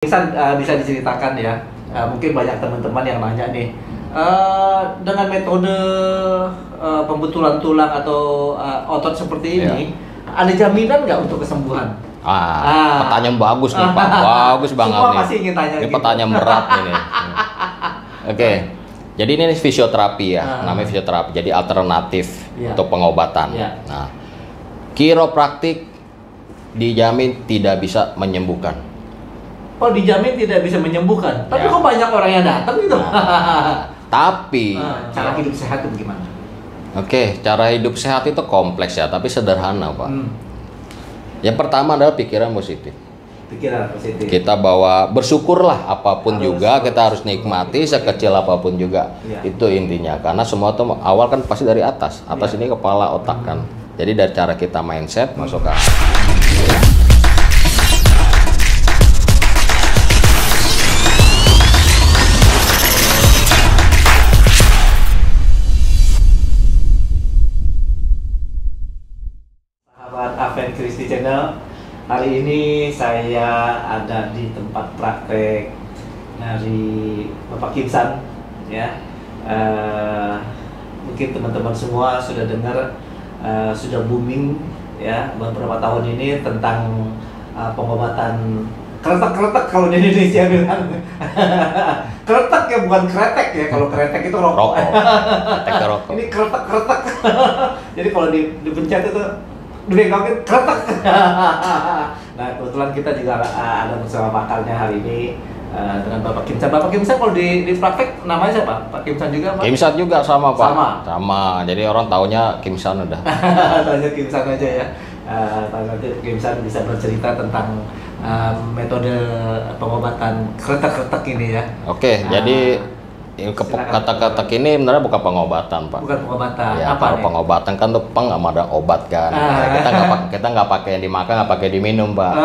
Bisa diceritakan ya, mungkin banyak teman-teman yang nanya nih, dengan metode pembetulan tulang atau otot seperti ini, ada jaminan nggak untuk kesembuhan? Pertanyaan bagus nih Pak, bagus banget semua nih. pasti ingin tanya Ini gitu. pertanyaan berat ini. Oke, jadi ini fisioterapi ya, namanya fisioterapi, jadi alternatif untuk pengobatan. Nah, kiropraktik dijamin tidak bisa menyembuhkan. Oh, dijamin tidak bisa menyembuhkan. Tapi kok banyak orang yang datang gitu? Tapi cara hidup sehat itu bagaimana? Oke, cara hidup sehat itu kompleks ya, tapi sederhana Pak. Yang pertama adalah pikiran positif. Pikiran positif. Kita bawa bersyukurlah apapun juga, kita harus nikmati sekecil apapun juga. Itu intinya. Karena semua itu awal kan pasti dari atas. Atas ini kepala, otak kan. Jadi dari cara kita mindset masuk ke Aven Christy Channel. Hari ini saya ada di tempat praktek dari Bapak Kimsan ya. Mungkin teman-teman semua sudah dengar, sudah booming ya beberapa tahun ini tentang pengobatan kretek-kretek kalau di Indonesia bilang. Kretek ya, bukan kretek ya. Kalau kretek itu rokok. rokok. Ini kretek-kretek. Jadi kalau dipencet itu dibengkokin kretek. Nah, kebetulan kita juga ada bersama pakarnya hari ini dengan Bapak Kimsan. Bapak Kimsan kalau di praktek namanya siapa? Pak Kimsan juga Pak? Kimsan juga sama Pak. Sama. Jadi orang taunya Kimsan udah. Tanya Kimsan aja ya. Nanti Kimsan bisa bercerita tentang metode pengobatan kretek-kretek ini ya. Oke, jadi kata-kata ini sebenarnya bukan pengobatan Pak. Bukan pengobatan. Ya, apa kalau pengobatan kan tuh nggak ada obat kan. Kita nggak pakai yang dimakan, nggak pakai diminum Pak.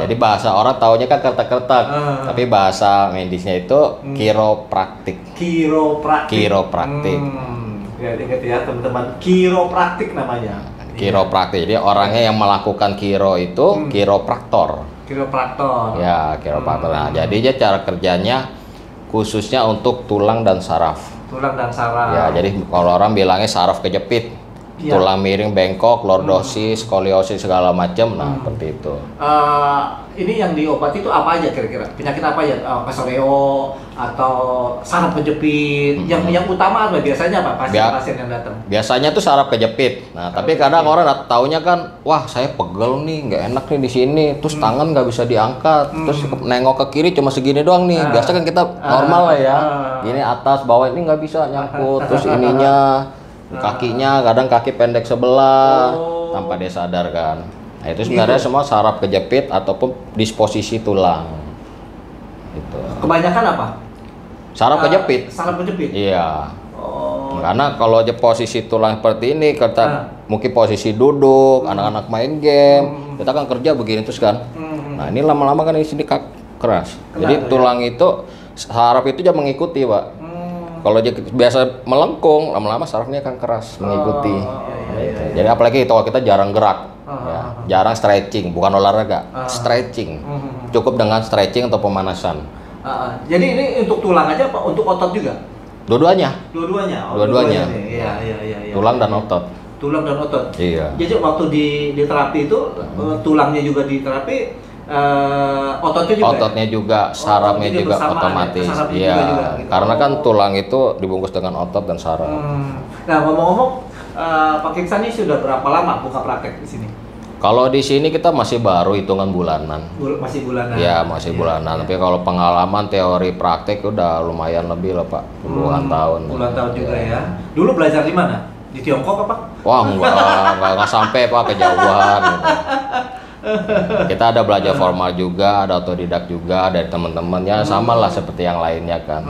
Jadi bahasa orang taunya kan kretek-kretek, tapi bahasa medisnya itu kiropraktik. Kiropraktik. Ya, ingat ya teman-teman, kiropraktik namanya. Kiropraktik. Jadi orangnya yang melakukan kiro itu kiropraktor. Kiropraktor. Ya, kiropraktor. Nah, jadi dia cara kerjanya khususnya untuk tulang dan saraf. Tulang dan saraf. Ya, jadi kalau orang bilangnya saraf kejepit, tulang miring bengkok, lordosis, skoliosis segala macam, nah seperti itu. Ini yang diobati itu apa aja kira-kira? Penyakit apa ya? Keseleo atau saraf kejepit? Yang utama apa biasanya apa pasien yang datang? Biasanya tuh saraf kejepit. Nah, tapi kadang orang taunya kan, wah saya pegel nih, nggak enak nih di sini. Terus tangan nggak bisa diangkat. Terus nengok ke kiri cuma segini doang nih. Biasa kan kita normal lah ya. Gini atas bawah ini nggak bisa nyangkut. Terus ininya kakinya kadang kaki pendek sebelah tanpa dia sadar kan. Nah, itu sebenarnya semua saraf kejepit ataupun disposisi tulang. Itu. Kebanyakan apa? Saraf kejepit. Saraf kejepit. Iya. Karena kalau posisi tulang seperti ini, kita mungkin posisi duduk, anak-anak main game, kita kan kerja begini terus kan. Nah, ini lama-lama kan di sini keras. Jadi tulang itu saraf itu dia mengikuti, Pak. Kalau dia biasa melengkung, lama-lama sarafnya akan keras mengikuti. Jadi apalagi kalau kita jarang gerak, jarang stretching, bukan olahraga, stretching. Cukup dengan stretching atau pemanasan. Jadi ini untuk tulang aja apa untuk otot juga? Dua-duanya. Dua-duanya. Iya. Tulang dan otot. Tulang dan otot. Iya. Jadi waktu di terapi itu tulangnya juga diterapi, ototnya juga sarafnya juga otomatis. Iya, gitu. Karena kan tulang itu dibungkus dengan otot dan saraf. Nah, ngomong-ngomong, Pak Kimsan ini sudah berapa lama buka praktek di sini? Kalau di sini kita masih baru hitungan bulanan. Masih bulanan. Ya, masih bulanan. Tapi kalau pengalaman teori praktek udah lumayan lebih lah Pak, puluhan tahun. Puluhan tahun juga ya. Dulu belajar di mana? Di Tiongkok apa? Wah, enggak sampai Pak, kejauhan gitu. Kita ada belajar formal juga, ada otodidak juga dari teman-teman ya, sama lah seperti yang lainnya kan.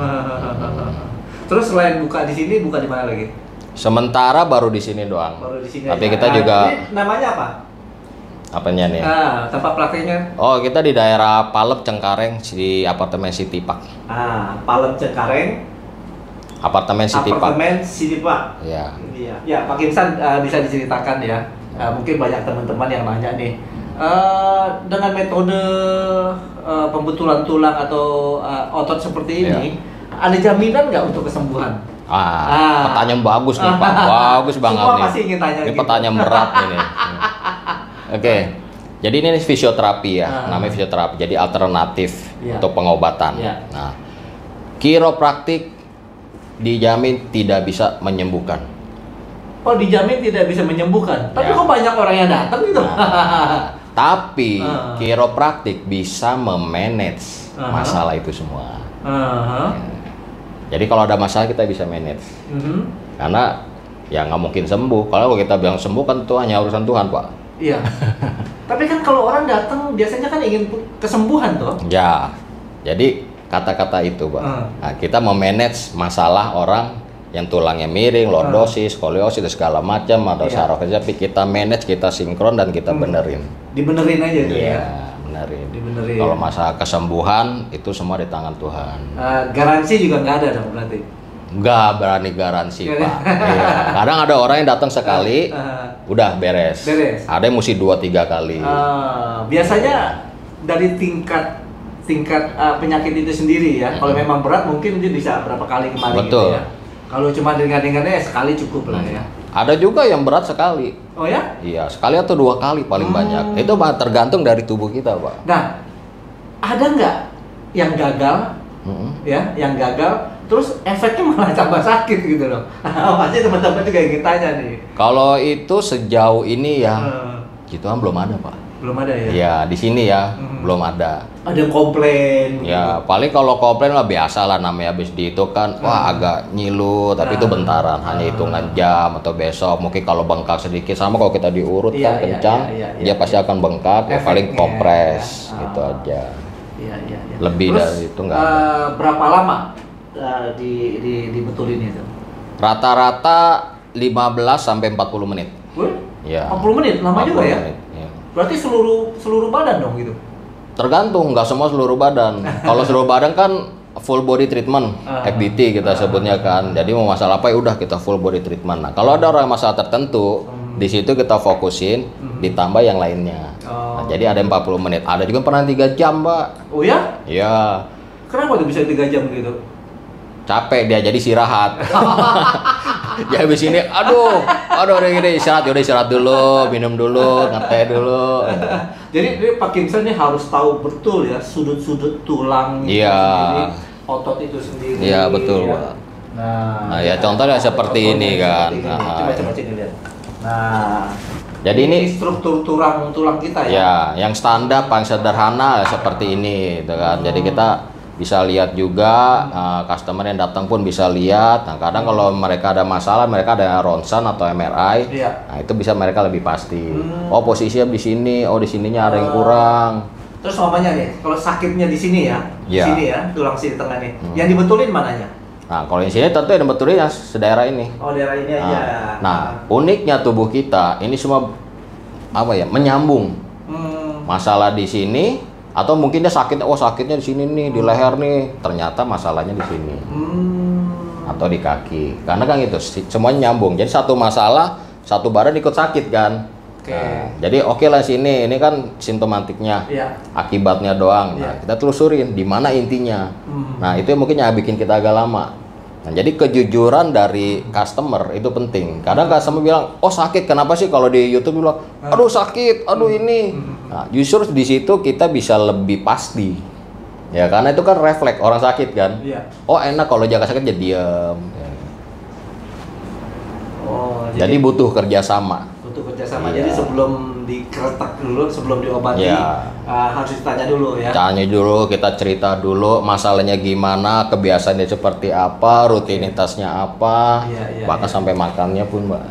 Terus selain buka di sini, buka di mana lagi? Sementara baru di sini doang. Baru di sini. Tapi kita juga. Ini namanya apa? Apanya nih? Tempat prakteknya? Oh, kita di daerah Palep Cengkareng di apartemen City Park. Palep Cengkareng. Apartemen City Park. Apartemen City Park. Iya. Ya, Pak Kimsan bisa diceritakan ya. Mungkin banyak teman-teman yang nanya nih, Dengan metode pembetulan tulang atau otot seperti ini, ada jaminan nggak untuk kesembuhan? Pertanyaan bagus nih Pak, bagus banget semua nih. pasti ingin tanya Ini gitu. pertanyaan berat ini. Oke, jadi ini fisioterapi ya, namanya fisioterapi. Jadi alternatif untuk pengobatan. Nah, kiropraktik dijamin tidak bisa menyembuhkan. Oh, dijamin tidak bisa menyembuhkan. Tapi kok banyak orang yang datang gitu? Tapi kiropraktik bisa memanage masalah itu semua. Jadi kalau ada masalah kita bisa manage. Karena ya nggak mungkin sembuh. Kalau kita bilang sembuh kan itu hanya urusan Tuhan, Pak. Iya. Tapi kan kalau orang datang biasanya kan ingin kesembuhan toh. Ya. Jadi kata-kata itu, Pak. Nah, kita memanage masalah orang yang tulangnya miring, lordosis, skoliosis, dan segala macam atau saraf, tapi kita manage, kita sinkron dan kita benerin. Dibenerin aja gitu ya. Benerin. Dibenerin. Kalau masalah kesembuhan itu semua di tangan Tuhan. Garansi juga nggak ada dong berarti. Nggak berani garansi, Pak. Iya. Kadang ada orang yang datang sekali, udah beres. Ada yang mesti 2-3 kali. Biasanya dari tingkat penyakit itu sendiri ya. Kalau memang berat mungkin dia bisa berapa kali kemari. Betul. Gitu ya. Kalau cuma ringan-ringannya sekali cukup lah ya. Ada juga yang berat sekali. Oh ya? Iya, sekali atau 2 kali paling banyak. Itu tergantung dari tubuh kita, Pak. Nah, ada nggak yang gagal? Ya, yang gagal, terus efeknya malah tambah sakit gitu loh. Pasti teman-teman juga ingin tanya nih. Kalau itu sejauh ini ya, gitu kan belum ada, Pak. Belum ada ya? Ya, di sini ya, belum ada. Ada yang komplain. Ya, paling kalau komplain lah biasa lah, namanya habis di itu kan, wah agak nyilu, tapi itu bentaran, hanya hitungan jam atau besok. Mungkin kalau bengkak sedikit, sama kalau kita diurut kan kencang, dia pasti akan bengkak, ya paling kompres, gitu aja. Iya. Lebih terus, dari itu nggak ada. Berapa lama dibetulin itu? Rata-rata 15 sampai 40 menit. Ya. 40 menit, lama juga ya? Menit, ya. Berarti seluruh badan dong gitu? Tergantung, nggak semua seluruh badan. Kalau seluruh badan kan full body treatment, FBT kita sebutnya kan. Jadi mau masalah apa ya udah kita full body treatment. Nah, kalau ada orang masalah tertentu, di situ kita fokusin, ditambah yang lainnya. Nah, jadi ada 40 menit. Ada juga pernah 3 jam, Pak. Oh ya? Iya. Kenapa tuh bisa 3 jam gitu? Capek dia jadi istirahat. Ya habis ini, aduh udah gini istirahat dulu, minum dulu, ngeteh dulu. Jadi Pak Kimson ini harus tahu betul ya sudut-sudut tulang itu sendiri, otot itu sendiri. Iya betul, Pak. Nah, ya contohnya seperti ini kan. Coba sini lihat. Nah, jadi ini struktur tulang kita ya. Ya, yang standar paling sederhana seperti ini, gitu kan. Jadi kita bisa lihat juga, customer yang datang pun bisa lihat. Nah, kadang kalau mereka ada masalah, mereka ada ronsen atau MRI. Nah, itu bisa mereka lebih pasti. Oh, posisinya di sini, oh di sininya ada yang kurang. Terus namanya nih, kalau sakitnya di sini ya, di sini ya, tulang sini tengah nih. Yang dibetulin mananya? Nah, kalau di sini tentu yang dibetulin yang sedaerah ini. Oh, daerah ini aja. Nah, uniknya tubuh kita ini semua apa ya, menyambung. Masalah di sini. Atau mungkin dia sakit, oh sakitnya di sini nih, di leher nih, ternyata masalahnya di sini, atau di kaki, karena kan itu semuanya nyambung. Jadi satu masalah, satu badan ikut sakit kan. Nah, jadi oke lah sini, ini kan simptomatiknya, akibatnya doang. Nah, kita telusurin di mana intinya. Nah itu yang mungkin yang bikin kita agak lama. Nah, jadi kejujuran dari customer itu penting. Kadang customer bilang, oh sakit, kenapa sih kalau di YouTube bilang, aduh sakit, aduh ini. Nah, justru di situ kita bisa lebih pasti, ya karena itu kan refleks orang sakit kan. Oh enak kalau jaga sakit jadi diam. Oh, jadi butuh kerjasama. Jadi sebelum dikeretak dulu, sebelum diobati, harus ditanya dulu ya. Tanya dulu, kita cerita dulu masalahnya gimana, kebiasaannya seperti apa, rutinitasnya apa, bahkan sampai makannya pun, Mbak.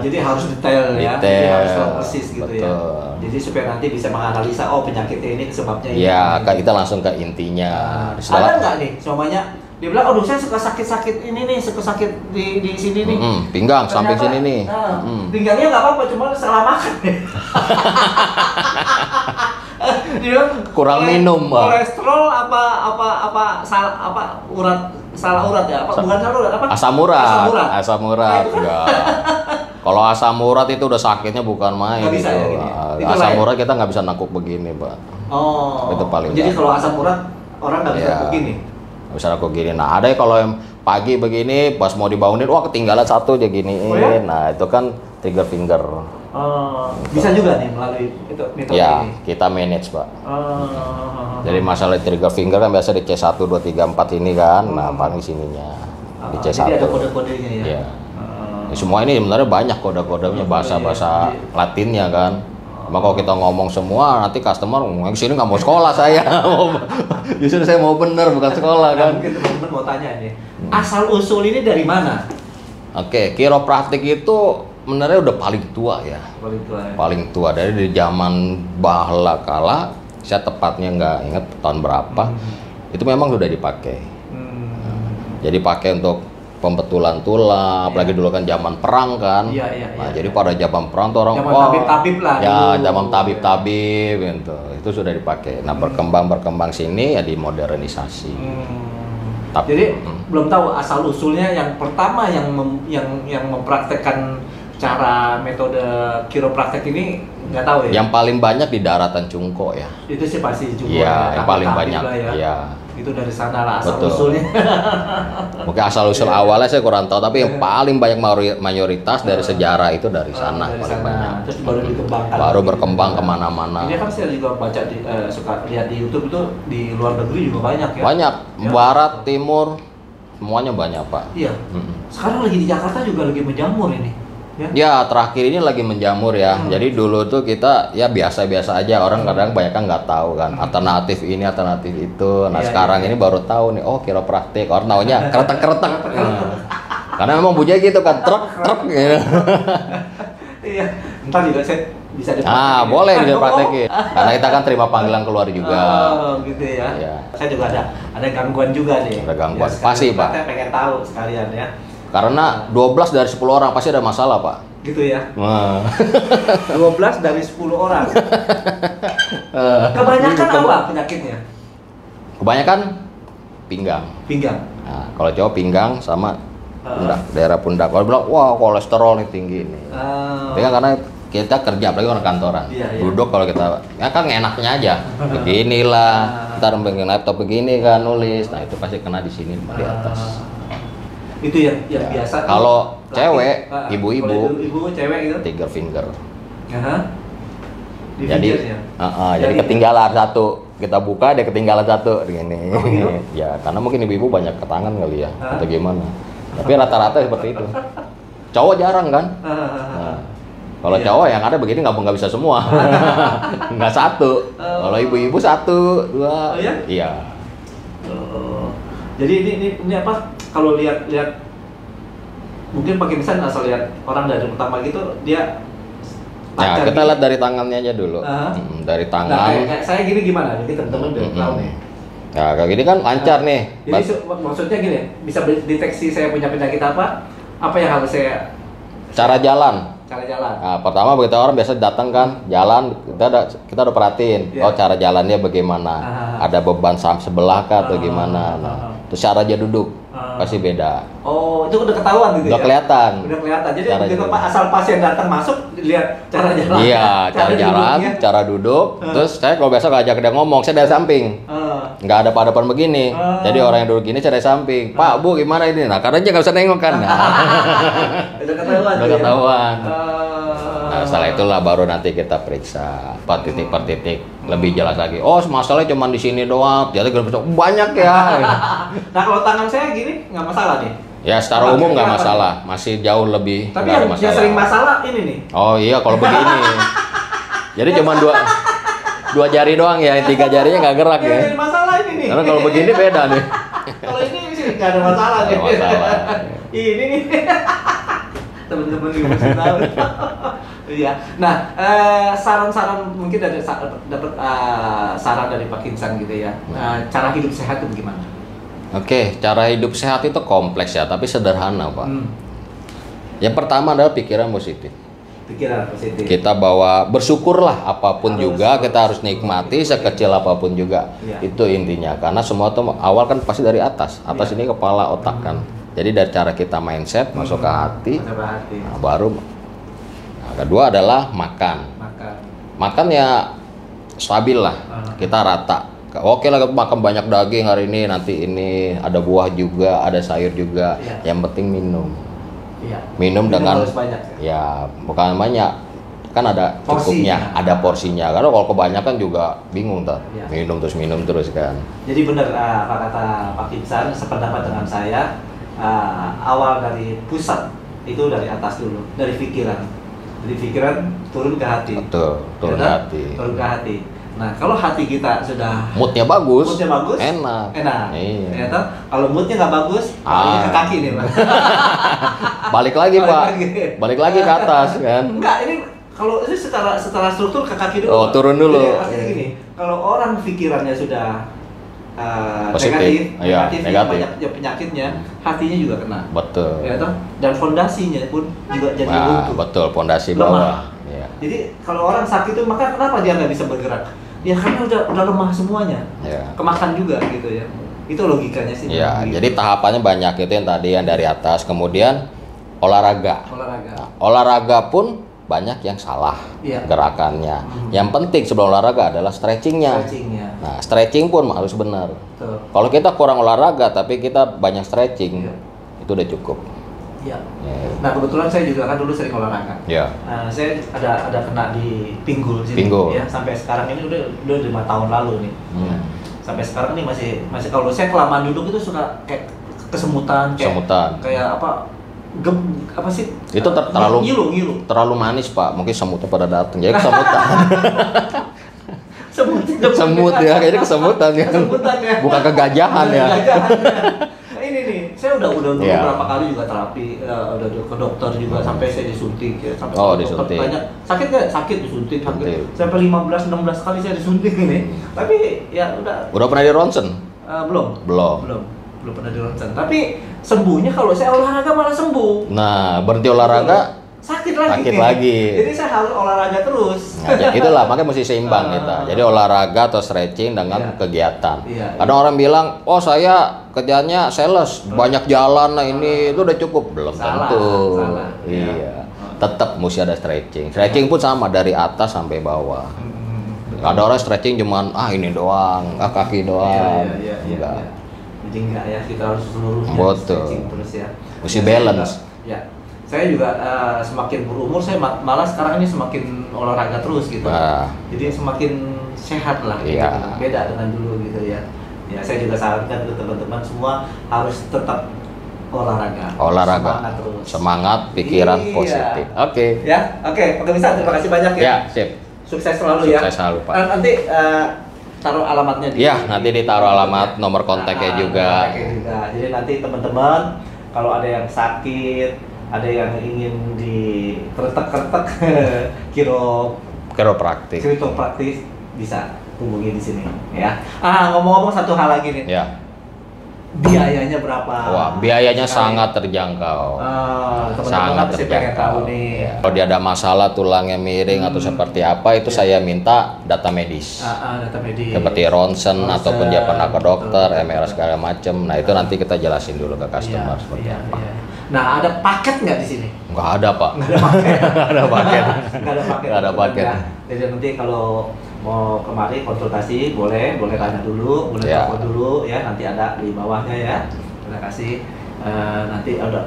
Jadi harus detail ya, jadi harus tahu persis gitu ya. Jadi supaya nanti bisa menganalisa, oh penyakitnya ini sebabnya ini. Ya, kita langsung ke intinya. Ada nggak nih, semuanya? Dia bilang, aduh saya suka sakit-sakit ini nih, suka sakit di sini nih. Pinggang, samping sini nih. Pinggangnya nggak apa-apa, cuma salah makan. Dia kurang minum, Mbak. Kolesterol salah urat ya? Bukan salah urat, apa? Asam urat. Enggak. Kalau asam urat itu udah sakitnya bukan main. Nggak bisa gitu. ya gini ya? Asam urat kita nggak bisa nangkuk begini, Pak. Oh. Itu paling Jadi nggak. kalau asam urat orang nggak bisa Iya. begini. Nggak bisa nangkuk gini. Nah, ada kalau yang pagi begini, pas mau dibangunin, wah ketinggalan satu aja giniin. Oh, ya? Nah, itu kan trigger finger. Bisa juga nih melalui itu metode Ya, ini. kita manage, Pak. Oh. Jadi masalah trigger finger kan biasa di C1, 2, 3, 4 ini kan. Nah, paling sininya di C1. Jadi ada kode-kodenya ya. Iya. Ya, semua ini sebenarnya banyak kode-kodenya, bahasa-bahasa Latinnya kan. Cuma kalau kita ngomong semua, nanti customer ngomong sini nggak mau sekolah saya. Justru saya mau bener bukan sekolah Nah, kan. mungkin teman-teman mau tanya nih, asal usul ini dari mana? Oke, kiropraktik itu sebenarnya udah paling tua ya. Paling tua ya. Paling tua dari zaman bahla kala, saya tepatnya nggak ingat tahun berapa. Itu memang sudah dipakai. Jadi pakai untuk pembetulan tulang, apalagi dulu kan zaman perang kan. Iya. Nah, jadi pada zaman perang tuh orang Zaman tabib-tabib lah Ya, dulu. zaman tabib-tabib gitu. Itu sudah dipakai. Nah, berkembang sini ya dimodernisasi. Tapi- Jadi belum tahu asal usulnya yang pertama yang mempraktekkan cara metode kiropraktek ini nggak tahu ya. Yang paling banyak di daratan Cungko ya. Itu sih pasti juga. Iya, yang paling tabib-tabib banyak. lah ya. Iya. Itu dari sana lah asal Betul. usulnya. Mungkin asal usul awalnya saya kurang tahu, tapi yang paling banyak mayoritas dari sejarah itu dari sana Dari paling sana. banyak. Terus baru dikembangkan. Baru berkembang kemana-mana. Ini kan saya juga baca suka lihat di YouTube itu di luar negeri juga banyak ya. Banyak, Ya. barat, timur, semuanya banyak Pak. Iya. Sekarang lagi di Jakarta juga lagi menjamur ini. Ya. Ya terakhir ini lagi menjamur ya. Jadi dulu tuh kita ya biasa-biasa aja, orang kadang banyak kan nggak tahu kan alternatif ini alternatif itu. Nah Iya, sekarang iya. ini baru tahu nih, oh kiropraktik. Orang taunya kretek-kretek. Karena memang bunyinya gitu kan, truk gitu. Iya. Ntar juga saya bisa Boleh dipraktekin. Karena kita kan terima panggilan keluar juga. Oh, gitu ya. Iya. Saya juga ada gangguan juga nih. Ada gangguan. sekalian Pasti, Pak. Saya pengen tahu sekalian ya. Karena 12 dari 10 orang pasti ada masalah Pak. Gitu ya. Nah. 12 dari 10 orang. Kebanyakan apa penyakitnya? Kebanyakan pinggang. Pinggang. Nah, kalau cowok pinggang sama pundak, daerah pundak. Kalau bilang, wah kolesterol nih tinggi nih. Pinggang karena kita kerja, apalagi orang kantoran. Iya. Duduk kalau kita, ya kan enaknya aja. Beginilah, ntar pegang laptop begini kan nulis. Nah itu pasti kena di sini di atas. Itu yang biasa. Kalau laki- cewek, kalau ibu-ibu, ibu cewek gitu. trigger finger. Di Jadi, fingernya. jadi ketinggalan satu. Kita buka, dia ketinggalan satu. Gini. Oh, gitu? Ya, karena mungkin ibu-ibu banyak ke tangan kali ya, Hah? atau gimana. Tapi rata-rata seperti itu. Cowok jarang kan? Nah, kalau Iya. cowok yang ada begini nggak bisa semua. Nggak satu. Kalau ibu-ibu satu, dua. Oh, iya? Iya. Jadi ini apa? Kalau lihat mungkin pakai misalnya asal lihat orang dari pertama gitu dia. Ya, lancar kita gitu. lihat dari tangannya aja dulu. Dari Nah, tangan. kayak saya gini gimana? Jadi teman-teman udah tahu nih. Ya, kayak gini kan lancar nih. Jadi maksudnya gini, bisa deteksi saya punya penyakit apa? Apa yang harus saya Cara jalan. cara jalan? Nah, pertama begitu orang biasa datang kan, jalan kita udah perhatiin, Iya. oh cara jalannya bagaimana, ada beban sebelah kah atau gimana, nah, terus cara dia duduk pasti beda, Oh, itu udah ketahuan gitu udah ya? kelihatan. Udah kelihatan. Jadi Cara begitu jalan. asal pasien datang masuk, lihat cara jalan. Iya, cara jalan, duduknya. cara duduk, terus saya kalau biasa ngajak dia ngomong, saya dari samping, nggak ada pada depan begini, jadi orang yang duduk gini saya dari samping, Pak Bu gimana ini, nah karena dia nggak bisa nengok kan, nah, Udah ketahuan. udah tuh ya? ketahuan. Nah, setelah itulah baru nanti kita periksa per titik lebih jelas lagi. Oh, masalahnya cuma di sini doang. Jadi banyak ya. Nah, kalau tangan saya gini nggak masalah nih. Ya secara umum nggak masalah, masih jauh lebih Tapi nggak ada yang sering masalah ini nih. Oh iya kalau begini. Jadi cuma dua jari doang ya, 3 jarinya nggak gerak Yang ya. jadi masalah ini nih. Karena kalau begini beda nih. Kalau ini sih nggak ada masalah Nggak nih. masalah. Ini nih. Teman-teman juga mesti tahu. Iya. Nah, saran-saran mungkin dapat saran dari Pak Kinsan gitu ya. Cara hidup sehat itu bagaimana? Oke, cara hidup sehat itu kompleks ya, tapi sederhana Pak. Hmm. Yang pertama adalah pikiran positif. Pikiran positif. Kita bawa bersyukurlah apapun Harus juga, kita harus nikmati sekecil apapun juga. Iya. Itu intinya, karena semua itu awal kan pasti dari atas. Atas Iya. ini kepala, otak kan. Jadi dari cara kita mindset masuk ke hati, Masuk ke hati. nah, baru Nah, kedua adalah makan. Makan ya stabil lah, kita rata. Oke lah makan banyak daging hari ini, nanti ini ada buah juga, ada sayur juga. Yang penting minum. Minum dengan harus banyak, ya bukan banyak, kan ada cukupnya, ada porsinya. Karena kalau kebanyakan juga bingung tuh, minum terus kan. Jadi benar apa kata Pak Kimsan, sependapat dengan saya, awal dari pusat itu dari atas dulu, dari pikiran. Dari pikiran turun ke hati. Betul, turun ke hati. Turun ke hati. Nah, kalau hati kita sudah moodnya bagus, enak. Iya. Ya, kalau moodnya nggak bagus, ke kaki nih, Pak. Balik lagi, Pak. Balik lagi ke atas kan. Enggak, ini kalau ini secara struktur ke kaki dulu. Oh, turun dulu. Jadi, artinya gini, kalau orang pikirannya sudah positif, negatif. Negatif. Banyak penyakitnya, hatinya juga kena. Betul. Ya, toh? Dan fondasinya pun juga jadi runtuh. Betul, fondasi bawah. Ya. Jadi kalau orang sakit itu, maka kenapa dia nggak bisa bergerak? Ya karena udah lemah semuanya. Kemakan juga gitu ya. Itu logikanya sih. Ya, jadi tahapannya banyak itu yang tadi yang dari atas, kemudian olahraga. Nah, olahraga pun banyak yang salah gerakannya. Yang penting sebelum olahraga adalah stretchingnya. Nah, stretching pun harus benar. Kalau kita kurang olahraga tapi kita banyak stretching, itu udah cukup. Nah, kebetulan saya juga kan dulu sering olahraga. Saya ada kena di pinggul sini. Ya, sampai sekarang ini udah 5 tahun lalu nih. Sampai sekarang ini masih kalau saya kelamaan duduk itu suka kayak kesemutan, kayak apa sih? Itu terlalu manis, Pak. Mungkin semutnya pada datang. Jadi kesemutan. Semut ya, kayaknya kesemutan ya. Bukan kegajahan ya. Ini nih, saya udah beberapa kali juga terapi, udah ke dokter juga, sampai saya disuntik ya, sampai disuntik. Banyak. Sakit nggak? Sakit disuntik. Sampai 15-16 kali saya disuntik ini. Tapi ya udah. Udah pernah di ronsen? Belum pernah di ronsen. Tapi sembuhnya kalau saya olahraga malah sembuh. Nah, berhenti olahraga sakit lagi. Jadi saya harus olahraga terus. Nah, itulah makanya mesti seimbang kita. Jadi olahraga atau stretching dengan kegiatan. Kadang orang bilang, "Oh, saya kerjanya sales, banyak jalan, nah ini itu udah cukup." Belum tentu. Iya. Tetap mesti ada stretching. Stretching pun sama dari atas sampai bawah. Ada orang stretching cuman ini doang, kaki doang. Enggak. Jadi enggak ya, kita harus seluruhnya stretching terus ya. Mesti balance. Saya juga semakin berumur, saya malah sekarang ini semakin olahraga terus gitu. Jadi semakin sehat lah gitu. Beda dengan dulu gitu ya. Ya, saya juga sarankan ke teman-teman semua harus tetap olahraga. Semangat terus. Semangat, pikiran positif. Oke. Oke, bisa. Terima kasih banyak ya. Sip. Sukses selalu ya. Sukses selalu, Pak. Nanti taruh alamatnya di. Nanti ditaruh alamat, nomor kontaknya juga. Jadi nanti teman-teman kalau ada yang sakit, ada yang ingin di kretek kiropraktik bisa hubungi di sini ya. Ngomong-ngomong satu hal lagi nih. Biayanya berapa? Wah, biayanya sangat terjangkau. Sangat terjangkau. Kalau dia ada masalah tulangnya miring atau seperti apa, itu saya minta data medis. Data medis. Seperti ronsen ataupun dia pernah ke dokter, MRI segala macam. Nah, itu nanti kita jelasin dulu ke customer seperti apa. Nah, ada paket nggak di sini? Nggak ada, Pak. Nggak ada paket. Nggak ada paket. Jadi nanti kalau mau kemari konsultasi boleh tanya dulu, boleh telepon dulu ya. Nanti ada di bawahnya ya. Terima kasih. Nanti ada